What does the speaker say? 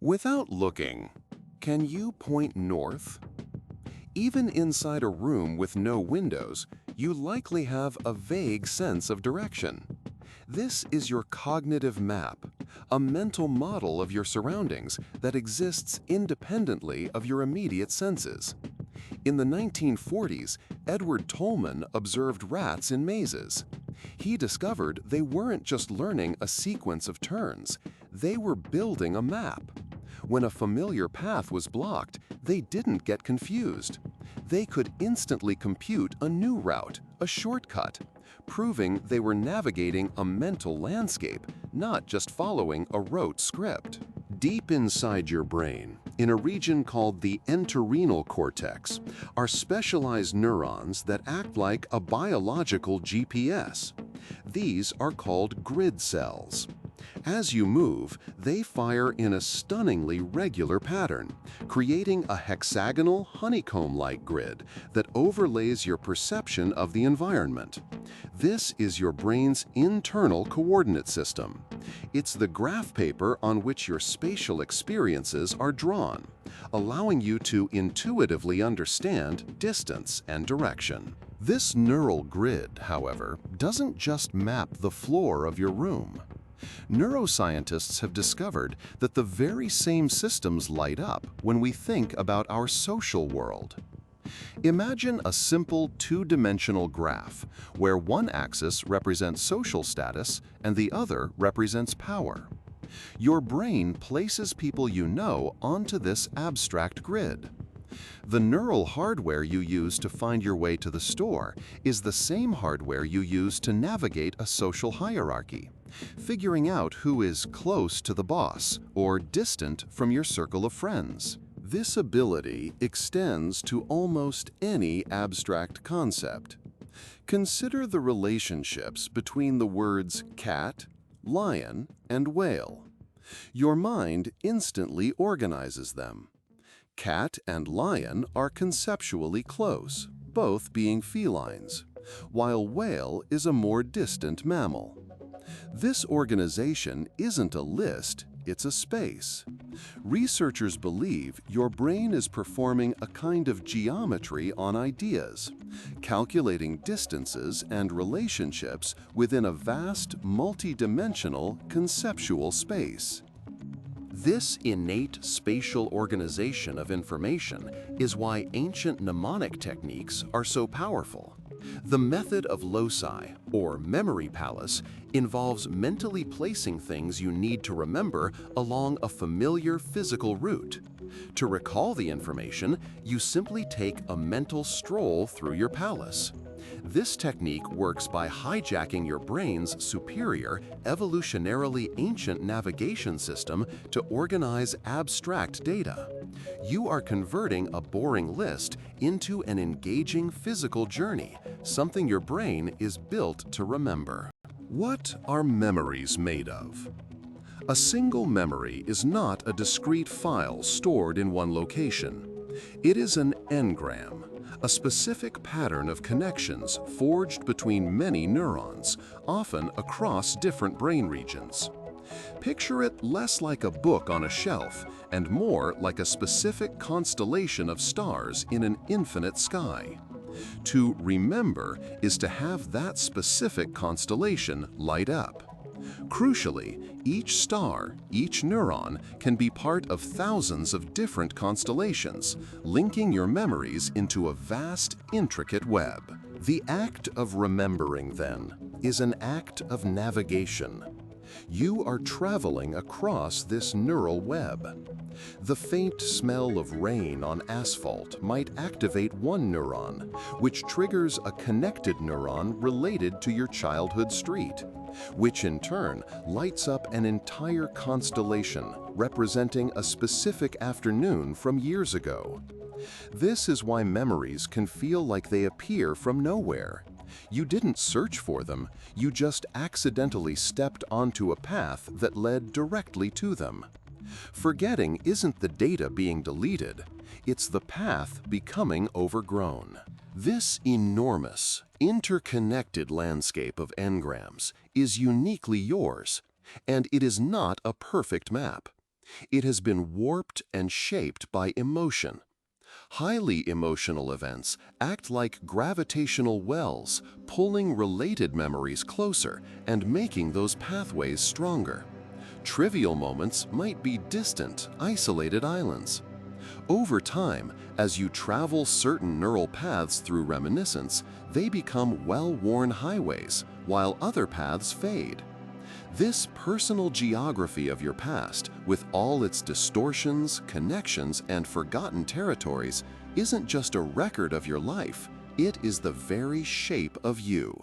Without looking, can you point north? Even inside a room with no windows, you likely have a vague sense of direction. This is your cognitive map, a mental model of your surroundings that exists independently of your immediate senses. In the 1940s, Edward Tolman observed rats in mazes. He discovered they weren't just learning a sequence of turns, they were building a map. When a familiar path was blocked, they didn't get confused. They could instantly compute a new route, a shortcut, proving they were navigating a mental landscape, not just following a rote script. Deep inside your brain, in a region called the entorhinal cortex, are specialized neurons that act like a biological GPS. These are called grid cells. As you move, they fire in a stunningly regular pattern, creating a hexagonal, honeycomb-like grid that overlays your perception of the environment. This is your brain's internal coordinate system. It's the graph paper on which your spatial experiences are drawn, allowing you to intuitively understand distance and direction. This neural grid, however, doesn't just map the floor of your room. Neuroscientists have discovered that the very same systems light up when we think about our social world. Imagine a simple two-dimensional graph where one axis represents social status and the other represents power. Your brain places people you know onto this abstract grid. The neural hardware you use to find your way to the store is the same hardware you use to navigate a social hierarchy, figuring out who is close to the boss or distant from your circle of friends. This ability extends to almost any abstract concept. Consider the relationships between the words cat, lion, and whale. Your mind instantly organizes them. Cat and lion are conceptually close, both being felines, while whale is a more distant mammal. This organization isn't a list, it's a space. Researchers believe your brain is performing a kind of geometry on ideas, calculating distances and relationships within a vast, multi-dimensional conceptual space. This innate spatial organization of information is why ancient mnemonic techniques are so powerful. The method of loci, or memory palace, involves mentally placing things you need to remember along a familiar physical route. To recall the information, you simply take a mental stroll through your palace. This technique works by hijacking your brain's superior, evolutionarily ancient navigation system to organize abstract data. You are converting a boring list into an engaging physical journey, something your brain is built to remember. What are memories made of? A single memory is not a discrete file stored in one location. It is an engram, a specific pattern of connections forged between many neurons, often across different brain regions. Picture it less like a book on a shelf and more like a specific constellation of stars in an infinite sky. To remember is to have that specific constellation light up. Crucially, each star, each neuron, can be part of thousands of different constellations, linking your memories into a vast, intricate web. The act of remembering, then, is an act of navigation. You are traveling across this neural web. The faint smell of rain on asphalt might activate one neuron, which triggers a connected neuron related to your childhood street, which in turn lights up an entire constellation representing a specific afternoon from years ago. This is why memories can feel like they appear from nowhere. You didn't search for them, you just accidentally stepped onto a path that led directly to them. Forgetting isn't the data being deleted, it's the path becoming overgrown. This enormous, interconnected landscape of engrams is uniquely yours, and it is not a perfect map. It has been warped and shaped by emotion. Highly emotional events act like gravitational wells, pulling related memories closer and making those pathways stronger. Trivial moments might be distant, isolated islands. Over time, as you travel certain neural paths through reminiscence, they become well-worn highways, while other paths fade. This personal geography of your past, with all its distortions, connections, and forgotten territories, isn't just a record of your life, it is the very shape of you.